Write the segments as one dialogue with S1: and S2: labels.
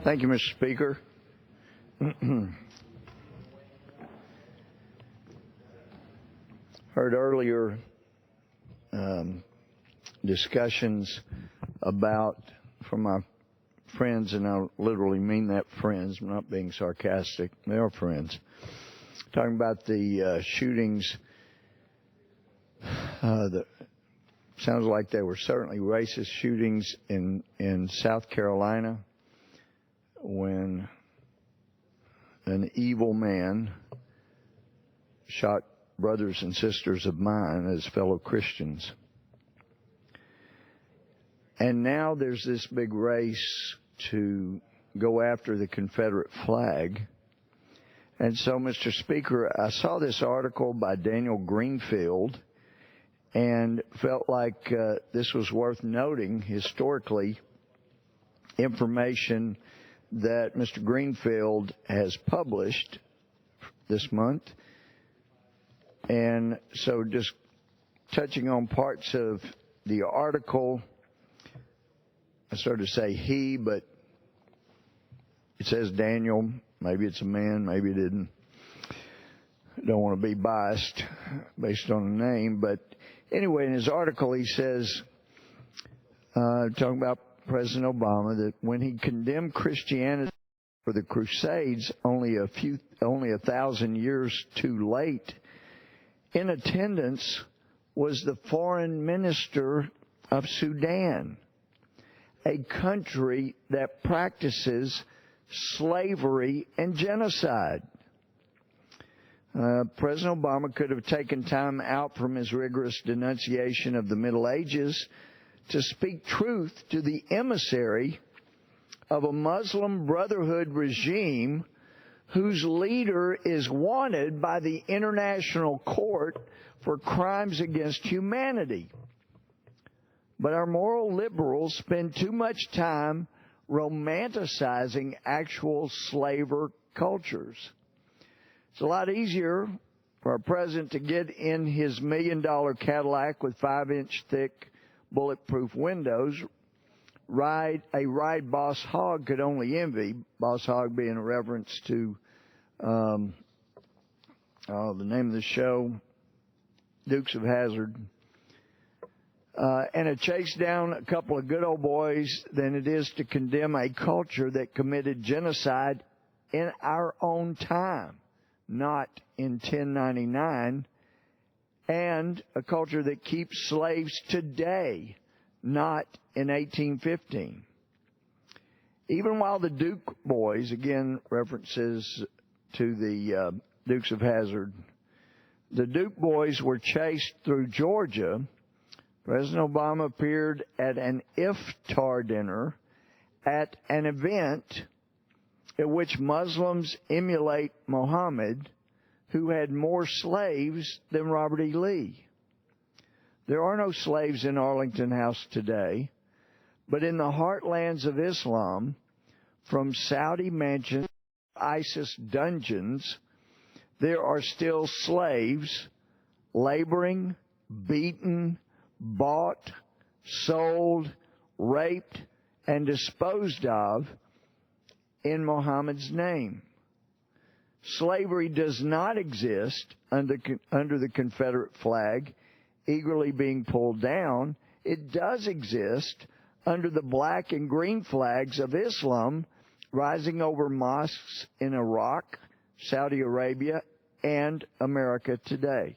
S1: Thank you, Mr. Speaker. Heard earlier discussions about, from my friends, and I literally mean that friends, I'm not being sarcastic, they are friends, talking about the shootings. Sounds like they were certainly racist shootings in South Carolina when an evil man shot brothers and sisters of mine as fellow Christians. And now there's this big race to go after the Confederate flag. And so, Mr. Speaker, I saw this article by Daniel Greenfield and felt like this was worth noting historically, information that Mr. Greenfield has published this month. And so just touching on parts of the article, I started to say he, but it says Daniel. Maybe it's a man, maybe it didn't. I don't want to be biased based on the name, but anyway, in his article he says, talking about President Obama, that when he condemned Christianity for the Crusades only 1,000 years too late, in attendance was the foreign minister of Sudan, a country that practices slavery and genocide. President Obama could have taken time out from his rigorous denunciation of the Middle Ages to speak truth to the emissary of a Muslim Brotherhood regime whose leader is wanted by the International Court for crimes against humanity. But our moral liberals spend too much time romanticizing actual slaver cultures. It's a lot easier for our president to get in his $1 million Cadillac with 5-inch thick bulletproof windows, ride Boss Hogg could only envy, Boss Hogg being a reference to the name of the show, Dukes of Hazzard, and a chase down a couple of good old boys than it is to condemn a culture that committed genocide in our own time, not in 1099, and a culture that keeps slaves today, not in 1815. Even while the Duke boys, again references to the Dukes of Hazzard, the Duke boys were chased through Georgia, President Obama appeared at an iftar dinner at an event at which Muslims emulate Muhammad, who had more slaves than Robert E. Lee. There are no slaves in Arlington House today, but in the heartlands of Islam, from Saudi mansions to ISIS dungeons, there are still slaves laboring, beaten, bought, sold, raped, and disposed of in Muhammad's name. Slavery does not exist under the Confederate flag eagerly being pulled down. It does exist under the black and green flags of Islam rising over mosques in Iraq, Saudi Arabia, and America today.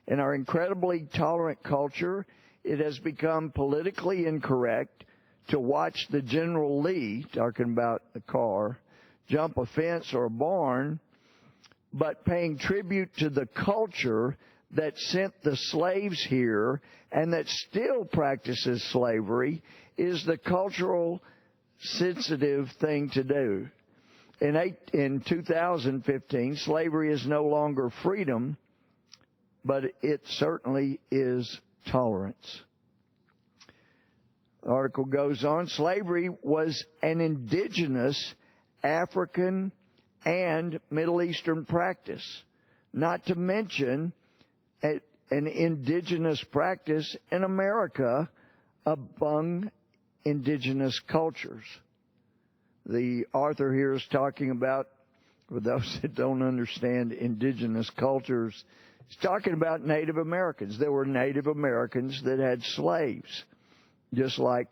S1: In our incredibly tolerant culture, it has become politically incorrect to watch the General Lee, talking about the car, jump a fence or a barn, but paying tribute to the culture that sent the slaves here and that still practices slavery is the cultural sensitive thing to do. In 2015, slavery is no longer freedom, but it certainly is tolerance. The article goes on, slavery was an indigenous African and Middle Eastern practice, not to mention an indigenous practice in America among indigenous cultures. the author here is talking about, for those that don't understand indigenous cultures, he's talking about Native Americans. There were Native Americans that had slaves, just like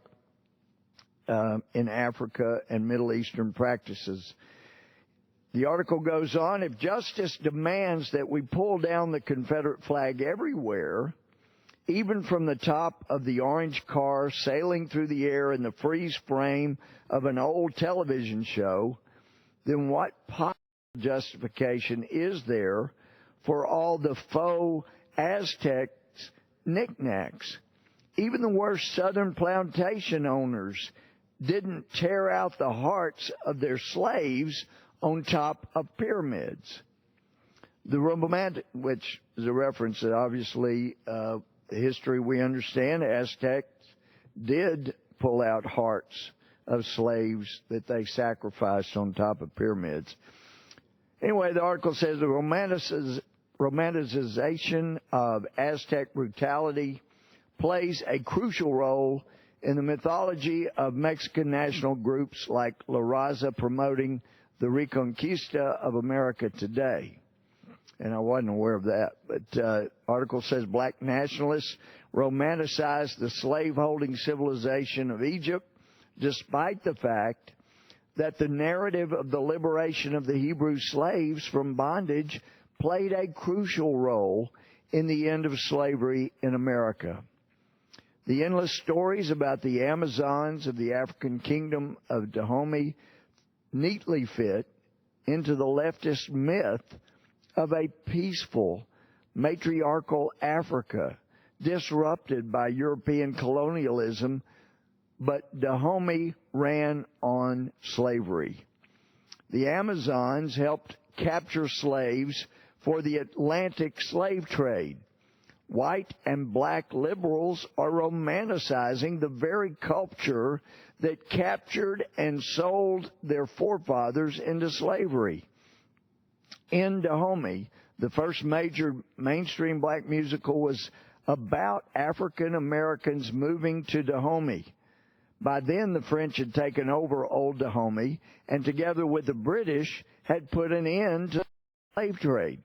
S1: in Africa and Middle Eastern practices. The article goes on, if justice demands that we pull down the Confederate flag everywhere, even from the top of the orange car sailing through the air in the freeze frame of an old television show, then what possible justification is there for all the faux Aztecs knickknacks? Even the worst southern plantation owners didn't tear out the hearts of their slaves on top of pyramids. The Romantic, which is a reference that obviously the history we understand, Aztecs did pull out hearts of slaves that they sacrificed on top of pyramids. Anyway, the article says the romanticization of Aztec brutality plays a crucial role in the mythology of Mexican national groups like La Raza promoting the Reconquista of America today. And I wasn't aware of that. But the article says black nationalists romanticize the slave-holding civilization of Egypt, despite the fact that the narrative of the liberation of the Hebrew slaves from bondage played a crucial role in the end of slavery in America. The endless stories about the Amazons of the African kingdom of Dahomey neatly fit into the leftist myth of a peaceful, matriarchal Africa disrupted by European colonialism, but Dahomey ran on slavery. The Amazons helped capture slaves for the Atlantic slave trade. White and black liberals are romanticizing the very culture that captured and sold their forefathers into slavery. In Dahomey, the first major mainstream black musical was about African Americans moving to Dahomey. By then, the French had taken over old Dahomey and together with the British had put an end to the slave trade.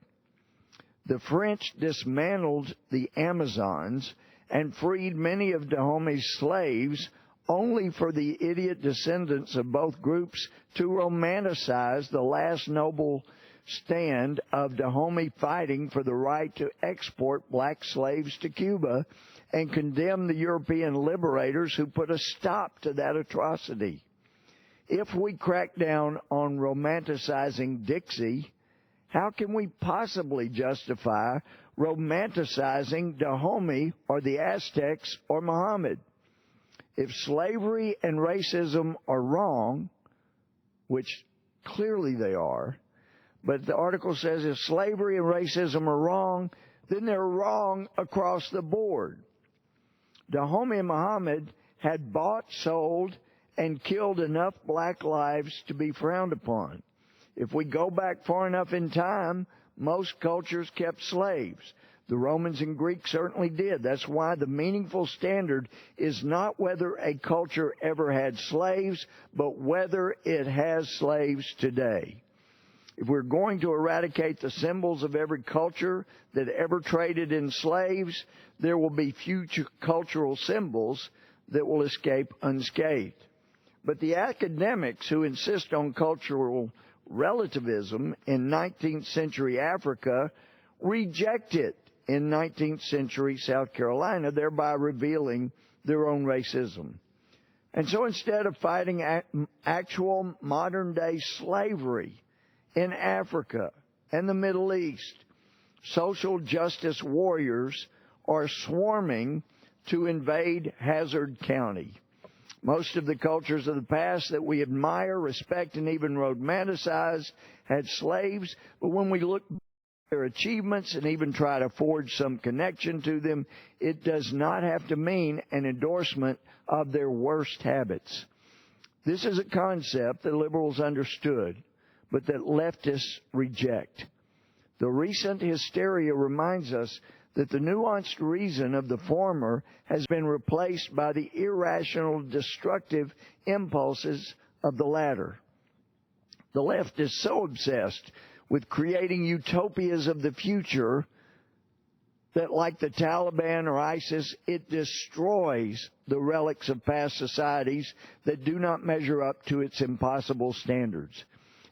S1: The French dismantled the Amazons and freed many of Dahomey's slaves, only for the idiot descendants of both groups to romanticize the last noble stand of Dahomey fighting for the right to export black slaves to Cuba and condemn the European liberators who put a stop to that atrocity. If we crack down on romanticizing Dixie, how can we possibly justify romanticizing Dahomey or the Aztecs or Muhammad? If slavery and racism are wrong, which clearly they are, but the article says if slavery and racism are wrong, then they're wrong across the board. Dahomey and Muhammad had bought, sold, and killed enough black lives to be frowned upon. If we go back far enough in time, most cultures kept slaves. The Romans and Greeks certainly did. That's why the meaningful standard is not whether a culture ever had slaves, but whether it has slaves today. If we're going to eradicate the symbols of every culture that ever traded in slaves, there will be future cultural symbols that will escape unscathed. But the academics who insist on cultural relativism in 19th century Africa reject it in 19th century South Carolina, thereby revealing their own racism. And so instead of fighting actual modern-day slavery in Africa and the Middle East, social justice warriors are swarming to invade Hazard County. Most of the cultures of the past that we admire, respect, and even romanticize had slaves, but when we look at their achievements and even try to forge some connection to them, it does not have to mean an endorsement of their worst habits. This is a concept that liberals understood, but that leftists reject. The recent hysteria reminds us that the nuanced reason of the former has been replaced by the irrational, destructive impulses of the latter. The left is so obsessed with creating utopias of the future that, like the Taliban or ISIS, it destroys the relics of past societies that do not measure up to its impossible standards.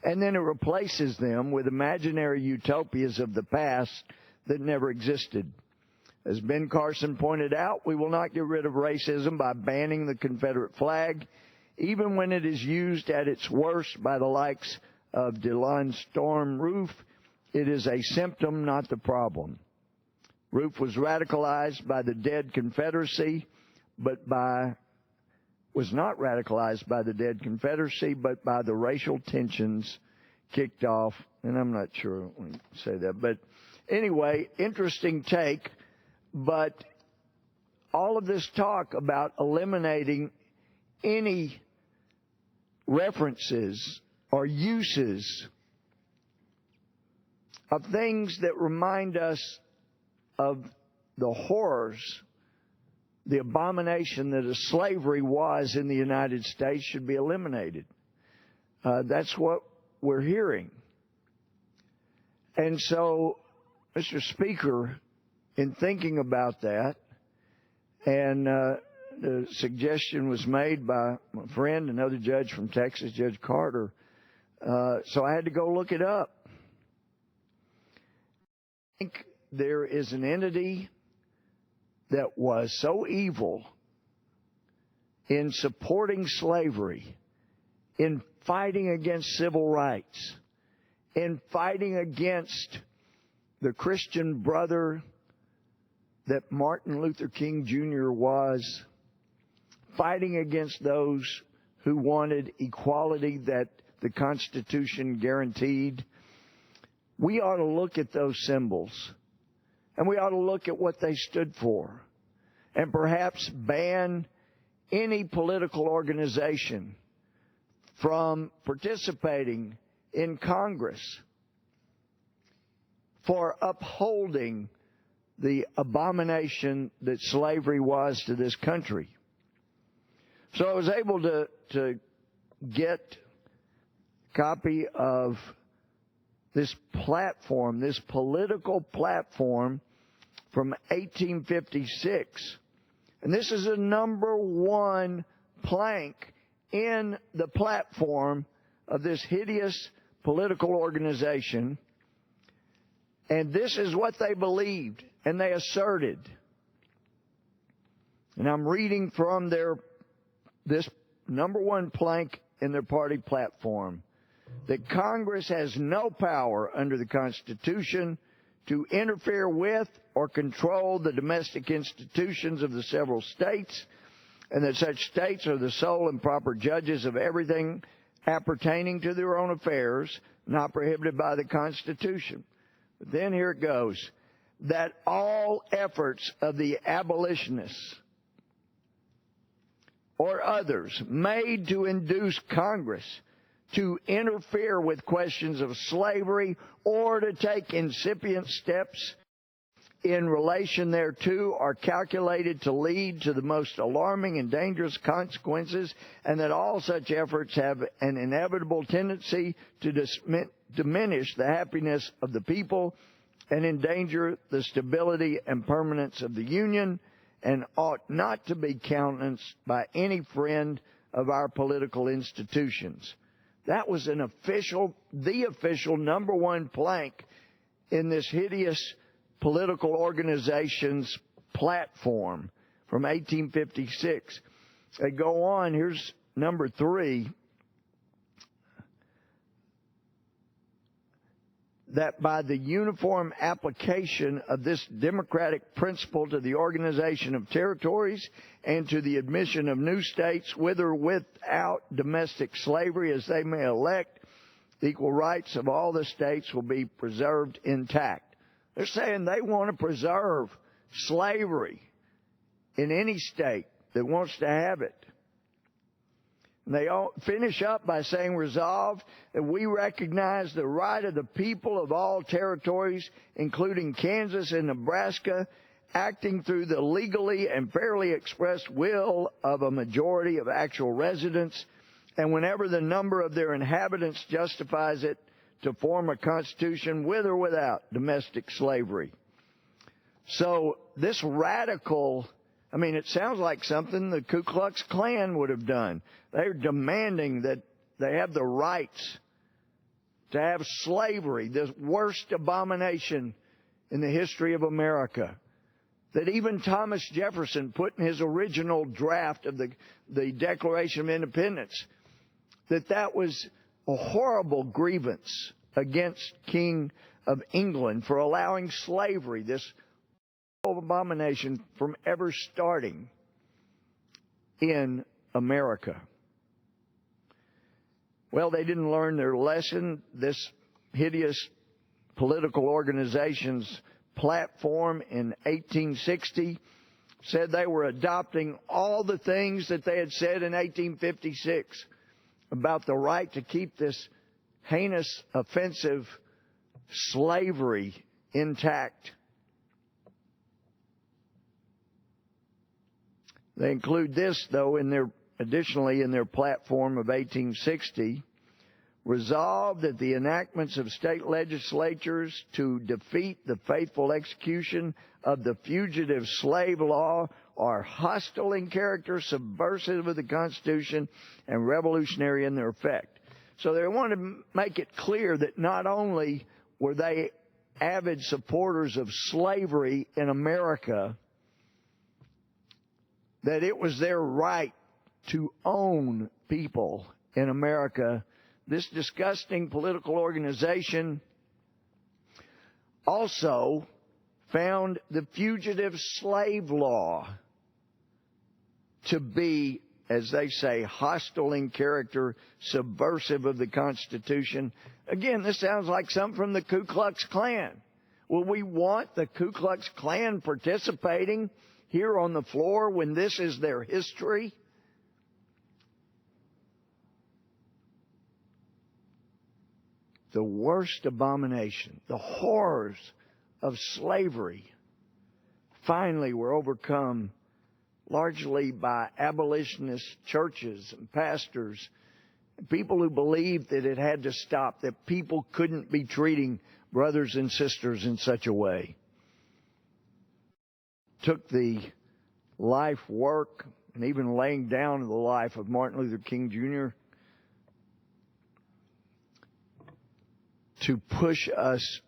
S1: And then it replaces them with imaginary utopias of the past that never existed. As Ben Carson pointed out, we will not get rid of racism by banning the Confederate flag, even when it is used at its worst by the likes of Delon Storm Roof. It is a symptom, not the problem. Roof was radicalized by the dead Confederacy, was not radicalized by the dead Confederacy, but by the racial tensions kicked off. And I'm not sure I want to say that. But anyway, interesting take. But all of this talk about eliminating any references or uses of things that remind us of the horrors, the abomination that slavery was in the United States should be eliminated. That's what we're hearing. And so, Mr. Speaker, in thinking about that, and the suggestion was made by my friend, another judge from Texas, Judge Carter, so I had to go look it up. I think there is an entity that was so evil in supporting slavery, in fighting against civil rights, in fighting against the Christian brother that Martin Luther King Jr. was, fighting against those who wanted equality that the Constitution guaranteed. We ought to look at those symbols, and we ought to look at what they stood for, and perhaps ban any political organization from participating in Congress for upholding the abomination that slavery was to this country. So I was able to get a copy of this platform, this political platform from 1856. And this is a number one plank in the platform of this hideous political organization. And this is what they believed and they asserted. And I'm reading from this number one plank in their party platform, that Congress has no power under the Constitution to interfere with or control the domestic institutions of the several states, and that such states are the sole and proper judges of everything appertaining to their own affairs, not prohibited by the Constitution. But then here it goes, that all efforts of the abolitionists or others made to induce Congress to interfere with questions of slavery or to take incipient steps in relation thereto are calculated to lead to the most alarming and dangerous consequences, and that all such efforts have an inevitable tendency to diminish the happiness of the people and endanger the stability and permanence of the Union, and ought not to be countenanced by any friend of our political institutions. That was the official number one plank in this hideous political organization's platform from 1856. They go on, here's number 3, that by the uniform application of this democratic principle to the organization of territories and to the admission of new states, with or without domestic slavery as they may elect, the equal rights of all the states will be preserved intact. They're saying they want to preserve slavery in any state that wants to have it. And they all finish up by saying, resolved, that we recognize the right of the people of all territories, including Kansas and Nebraska, acting through the legally and fairly expressed will of a majority of actual residents, and whenever the number of their inhabitants justifies it, to form a constitution with or without domestic slavery. So this radical, it sounds like something the Ku Klux Klan would have done. They're demanding that they have the rights to have slavery, the worst abomination in the history of America, that even Thomas Jefferson put in his original draft of the Declaration of Independence, that was a horrible grievance against King of England for allowing slavery, this abomination, from ever starting in America. Well, they didn't learn their lesson. This hideous political organization's platform in 1860 said they were adopting all the things that they had said in 1856 about the right to keep this heinous, offensive slavery intact. They include this, though, additionally in their platform of 1860, resolved that the enactments of state legislatures to defeat the faithful execution of the fugitive slave law are hostile in character, subversive of the Constitution, and revolutionary in their effect. So they want to make it clear that not only were they avid supporters of slavery in America, that it was their right to own people in America. This disgusting political organization also found the fugitive slave law to be, as they say, hostile in character, subversive of the Constitution. Again, this sounds like something from the Ku Klux Klan. Will we want the Ku Klux Klan participating here on the floor when this is their history? The worst abomination, the horrors of slavery, finally were overcome largely by abolitionist churches and pastors, people who believed that it had to stop, that people couldn't be treating brothers and sisters in such a way. Took the life, work, and even laying down of the life of Martin Luther King Jr. to push us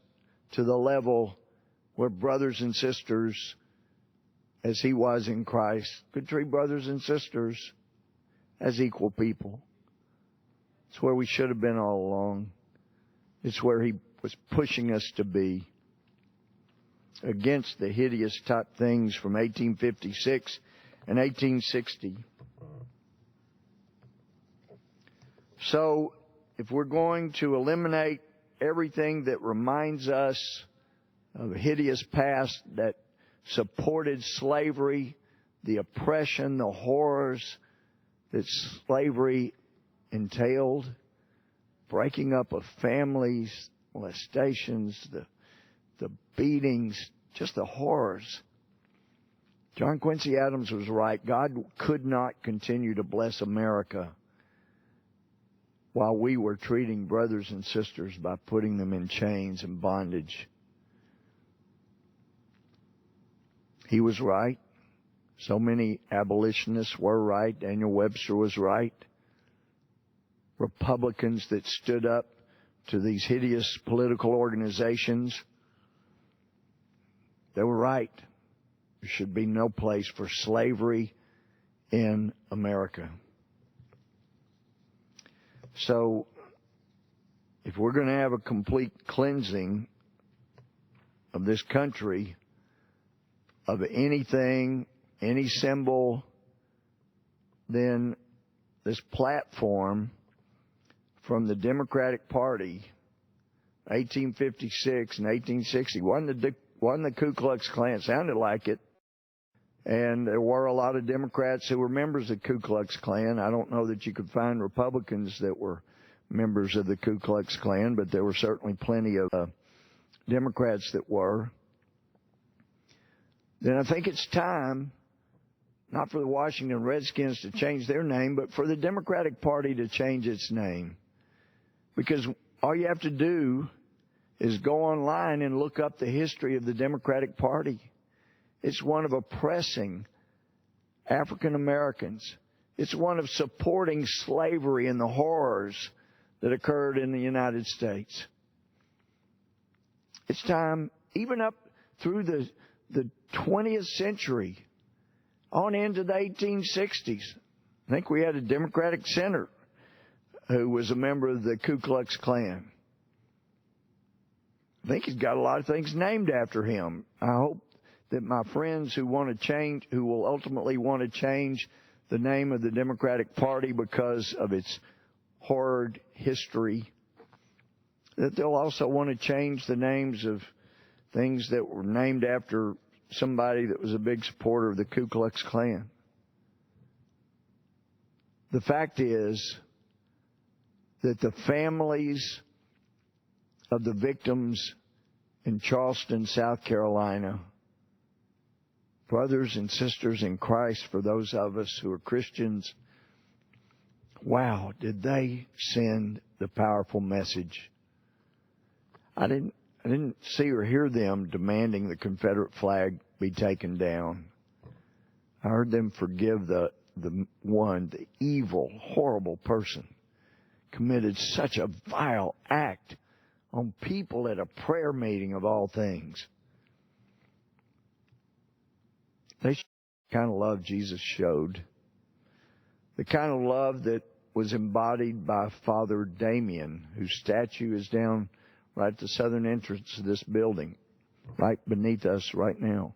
S1: to the level where brothers and sisters, as he was in Christ, could treat brothers and sisters as equal people. It's where we should have been all along. It's where he was pushing us to be, against the hideous type things from 1856 and 1860. So, if we're going to eliminate everything that reminds us of a hideous past that supported slavery, the oppression, the horrors that slavery entailed, breaking up of families, molestations, the beatings, just the horrors. John Quincy Adams was right. God could not continue to bless America while we were treating brothers and sisters by putting them in chains and bondage. He was right. So many abolitionists were right. Daniel Webster was right. Republicans that stood up to these hideous political organizations, they were right. There should be no place for slavery in America. So, if we're going to have a complete cleansing of this country of anything, any symbol, then this platform from the Democratic Party, 1856 and 1860, wasn't the Ku Klux Klan. Sounded like it. And there were a lot of Democrats who were members of the Ku Klux Klan. I don't know that you could find Republicans that were members of the Ku Klux Klan, but there were certainly plenty of Democrats that were. Then I think it's time not for the Washington Redskins to change their name, but for the Democratic Party to change its name. Because all you have to do is go online and look up the history of the Democratic Party. It's one of oppressing African Americans. It's one of supporting slavery and the horrors that occurred in the United States. It's time, even up through the 20th century, on into the 1860s. I think we had a Democratic senator who was a member of the Ku Klux Klan. I think he's got a lot of things named after him. I hope that my friends who want to change, who will ultimately want to change the name of the Democratic Party because of its horrid history, that they'll also want to change the names of things that were named after somebody that was a big supporter of the Ku Klux Klan. The fact is that the families of the victims in Charleston, South Carolina, brothers and sisters in Christ, for those of us who are Christians, wow, did they send the powerful message. I didn't see or hear them demanding the Confederate flag be taken down. I heard them forgive the evil, horrible person committed such a vile act on people at a prayer meeting of all things. They kind of love Jesus showed. The kind of love that was embodied by Father Damien, whose statue is down right at the southern entrance of this building, right beneath us right now.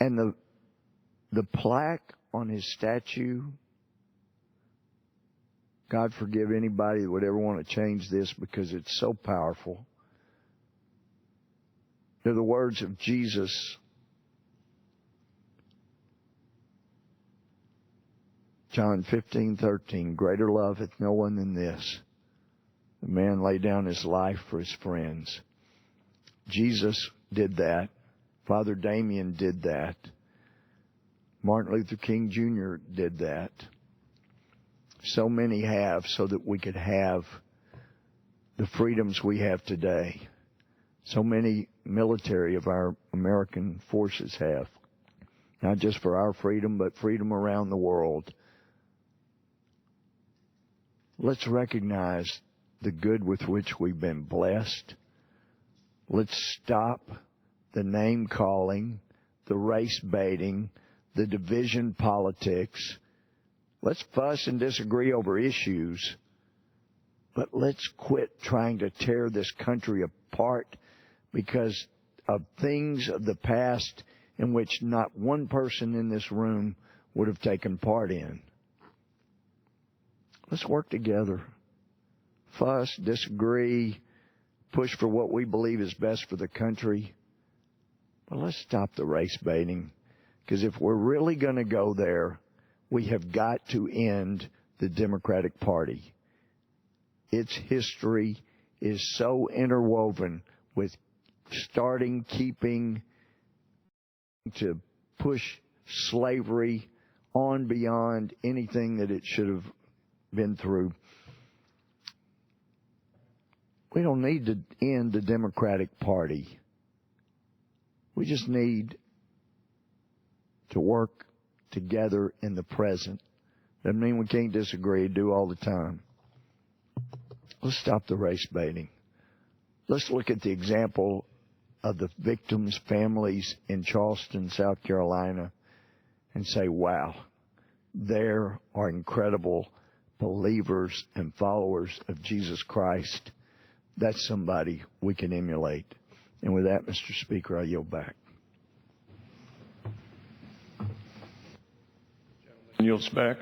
S1: And the plaque on his statue, God forgive anybody that would ever want to change this because it's so powerful. They're the words of Jesus. John 15:13, greater love hath no one than this, the man laid down his life for his friends. Jesus did that. Father Damien did that. Martin Luther King Jr. did that. So many have, so that we could have the freedoms we have today. So many military of our American forces have. Not just for our freedom, but freedom around the world. Let's recognize the good with which we've been blessed. Let's stop the name calling, the race baiting, the division politics. Let's fuss and disagree over issues, but let's quit trying to tear this country apart because of things of the past in which not one person in this room would have taken part in. Let's work together. Fuss, disagree, push for what we believe is best for the country. But let's stop the race baiting, because if we're really going to go there, we have got to end the Democratic Party. Its history is so interwoven with starting, keeping, to push slavery on beyond anything that it should have been through. We don't need to end the Democratic Party. We just need to work together in the present. Doesn't mean we can't disagree, do all the time. Let's stop the race baiting. Let's look at the example of the victims' families in Charleston, South Carolina, and say, wow, there are incredible believers and followers of Jesus Christ. That's somebody we can emulate. And with that, Mr. Speaker, I yield back.
S2: Yields back.